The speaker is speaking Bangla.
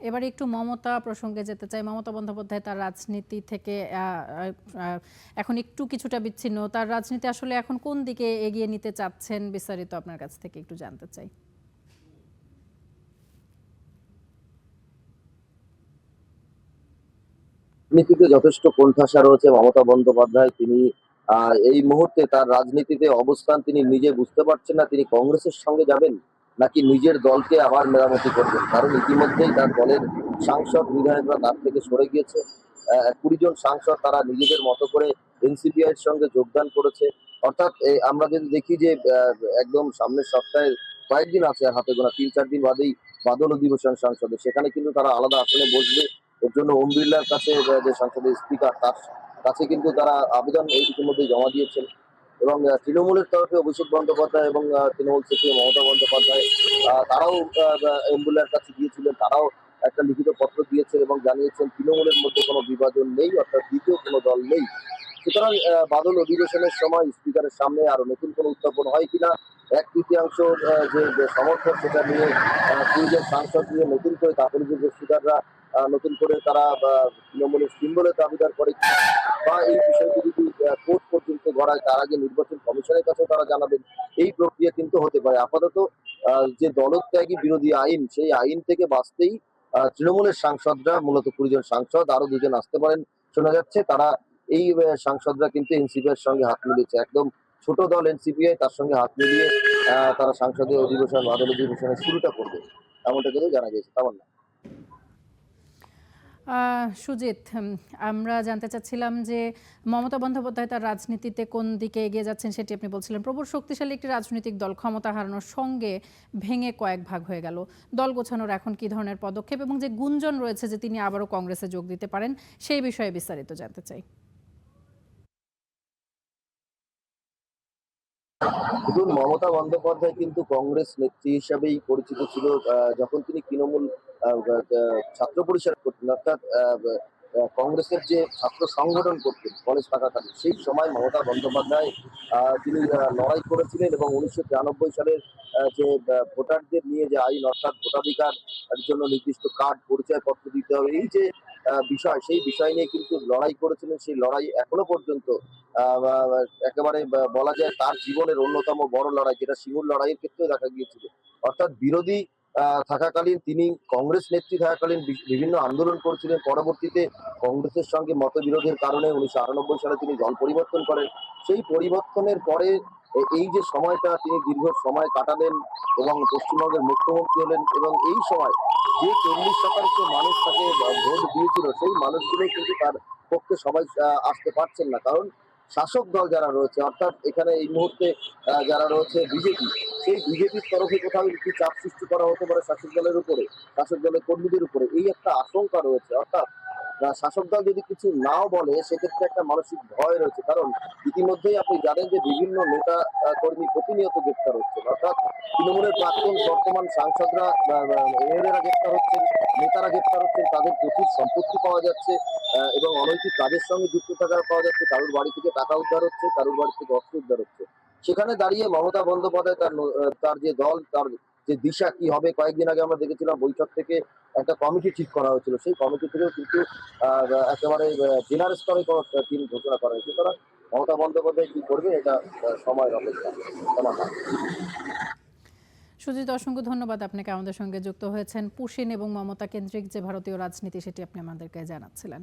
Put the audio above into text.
এবারে একটু মমতা প্রসঙ্গে যেতে চাই। মমতা বন্দ্যোপাধ্যায় তার রাজনীতি থেকে এখন একটু কিছুটা বিচ্ছিন্ন। তার রাজনীতি আসলে এখন কোন দিকে এগিয়ে নিতে চাচ্ছেন, বিস্তারিত আপনার কাছ থেকে একটু জানতে চাই। রাজনীতিতে যথেষ্ট কোণঠাসা রয়েছে মমতা বন্দ্যোপাধ্যায়। তিনি এই মুহূর্তে তার রাজনীতিতে অবস্থান তিনি নিজে বুঝতে পারছেন না, তিনি কংগ্রেসের সঙ্গে যাবেন নাকি নিজের দলকে আবার মেরামতি করবেন। কারণ ইতিমধ্যেই তার দলের সাংসদ বিধায়করা তার থেকে সরে গিয়েছে। 20 জন সাংসদ তারা নিজেদের মতো করে এনসিপিআই এর সঙ্গে যোগদান করেছে। অর্থাৎ আমরা যদি দেখি যে একদম সামনের সপ্তাহে কয়েকদিন আছে হাতে গোনা, 3-4 দিন বাদেই বাদল অধিবেশন সংসদে, সেখানে কিন্তু তারা আলাদা আসনে বসবে। এর জন্য ওম বিড়লার কাছে যে সংসদের স্পিকার, তার কাছে কিন্তু তারা আবেদন ইতিমধ্যে জমা দিয়েছেন। এবং তৃণমূলের তরফে অভিষেক বন্দ্যোপাধ্যায় এবং তৃণমূল সচিব মমতা বন্দ্যোপাধ্যায় তারাও ওম বিড়লার কাছে গিয়েছিলেন। তারাও একটা লিখিত পত্র দিয়েছেন এবং জানিয়েছেন তৃণমূলের মধ্যে কোনো বিভাজন নেই, অর্থাৎ দ্বিতীয় কোনো দল নেই। সুতরাং বাদল অধিবেশনের সময় স্পিকারের সামনে আরো নতুন কোনো উত্থাপন হয় কিনা, 1/3 যে সমর্থক, সেটা নিয়ে 20 জন সাংসদ নিয়ে নতুন করে তাৎপর্য স্পিকাররা নতুন করে তারা তৃণমূলের সিম্বলের দাবিদার করে বা এই বিষয়টি যদি কোর্ট পর্যন্ত গড়ায়, তার আগে নির্বাচন কমিশনের কাছেও তারা জানাবেন। এই প্রক্রিয়া কিন্তু হতে পারে। আপাতত যে দলত্যাগী বিরোধী আইন, সেই আইন থেকে বাঁচতেই তৃণমূলের সাংসদরা, মূলত 20 জন সাংসদ, আরো 2 জন আসতে পারেন শোনা যাচ্ছে, তারা এই সাংসদরা কিন্তু এনসিপিআই এর সঙ্গে হাত মিলিয়েছে। একদম ছোট দল এনসিপিআই, তার সঙ্গে হাত মিলিয়ে তারা সংসদীয় অধিবেশন, বাদল অধিবেশনের শুরুটা করবে, এমনটা কিন্তু জানা গেছে। তেমন না সুজিত, আমরা জানতে চাচ্ছিলাম যে মমতা বন্দ্যোপাধ্যায় তার রাজনীতিতে কোন দিকে এগিয়ে যাচ্ছেন সেটি আপনি বলছিলেন। প্রবল শক্তিশালী একটি রাজনৈতিক দল ক্ষমতা হারানোর সঙ্গে ভেঙে কয়েক ভাগ হয়ে গেল। দল গোছানোর এখন কি ধরনের পদক্ষেপ, এবং যে গুঞ্জন রয়েছে যে তিনি আবারও কংগ্রেসে যোগ দিতে পারেন, সেই বিষয়ে বিস্তারিত জানতে চাই। দেখুন, মমতা বন্দ্যোপাধ্যায় কিন্তু কংগ্রেস নেত্রী হিসাবেই পরিচিত ছিল যখন তিনি তৃণমূল ছাত্র পরিষদ করতেন, অর্থাৎ কংগ্রেসের যে ছাত্র সংগঠন করতেন কলেজ থাকাকালীন। সেই সময় মমতা বন্দ্যোপাধ্যায় তিনি লড়াই করেছিলেন এবং 1993 সালের যে ভোটারদের নিয়ে যে আইন, অর্থাৎ ভোটাধিকার এর জন্য নির্দিষ্ট কার্ড, পরিচয়পত্র দিতে হবে, এই যে বিষয়, সেই বিষয় নিয়ে কিন্তু লড়াই করেছিলেন। সেই লড়াই এখনো পর্যন্ত একেবারে বলা যায় তার জীবনের অন্যতম বড় লড়াই, যেটা সিঙ্গুর লড়াইয়ের ক্ষেত্রেও দেখা গিয়েছিল। অর্থাৎ বিরোধী থাকাকালীন, তিনি কংগ্রেস নেত্রী থাকাকালীন বিভিন্ন আন্দোলন করেছিলেন। পরবর্তীতে কংগ্রেসের সঙ্গে মতবিরোধের কারণে 1998 সালে তিনি দল পরিবর্তন করেন। সেই পরিবর্তনের পরে এই যে সময়টা তিনি দীর্ঘ সময় কাটালেন এবং পশ্চিমবঙ্গের মুখ্যমন্ত্রী হলেন, এবং এই সময় যে 40% মানুষ তাকে ভোট দিয়েছিল, সেই মানুষগুলো কিন্তু তার পক্ষে সবাই আসতে পারছেন না। কারণ শাসক দল যারা রয়েছে, অর্থাৎ এখানে এই মুহূর্তে যারা রয়েছে বিজেপি, সেই বিজেপির তরফে কোথাও কি চাপ সৃষ্টি করা হতে পারে শাসক দলের উপরে, শাসক দলের কর্মীদের উপরে, এই একটা আশঙ্কা রয়েছে। অর্থাৎ শাসক দল যদি কিছু নাও বলে, সেক্ষেত্রে একটা মানসিক ভয় রয়েছে। কারণ ইতিমধ্যেই আপনি জানেন যে বিভিন্ন নেতা কর্মী প্রতিনিয়ত গ্রেপ্তার হচ্ছেন। অর্থাৎ তৃণমূলের প্রাক্তন বর্তমান সাংসদরা, এমএলএরা গ্রেপ্তার হচ্ছেন, নেতারা গ্রেপ্তার হচ্ছেন, তাদের প্রচুর সম্পত্তি পাওয়া যাচ্ছে এবং অনৈতিক কাজের সঙ্গে যুক্ত থাকা পাওয়া যাচ্ছে। কারোর বাড়ি থেকে টাকা উদ্ধার হচ্ছে, কারোর বাড়ি থেকে অস্ত্র উদ্ধার হচ্ছে। সেখানে দাঁড়িয়ে মমতা বন্দ্যোপাধ্যায় তার যে দল, তার যে দিশা কি হবে, কয়েকদিন আগে আমরা দেখেছিলাম বৈঠক থেকে একটা কমিটি ঠিক করা হয়েছিল। সেই কমিটি থেকেও কিন্তু একেবারে জেলার স্তরে কোনো টিম ঘোষণা করা হয়েছে। সুতরাং মমতা বন্দ্যোপাধ্যায় কি করবে, এটা সময়ের অপেক্ষা। সুজিত, অসংখ্য ধন্যবাদ আপনাকে। আমাদের সঙ্গে যুক্ত হয়েছেন পুশিন এবং মমতা কেন্দ্রিক যে ভারতীয় রাজনীতি, সেটি আপনি আমাদেরকে জানাচ্ছিলেন।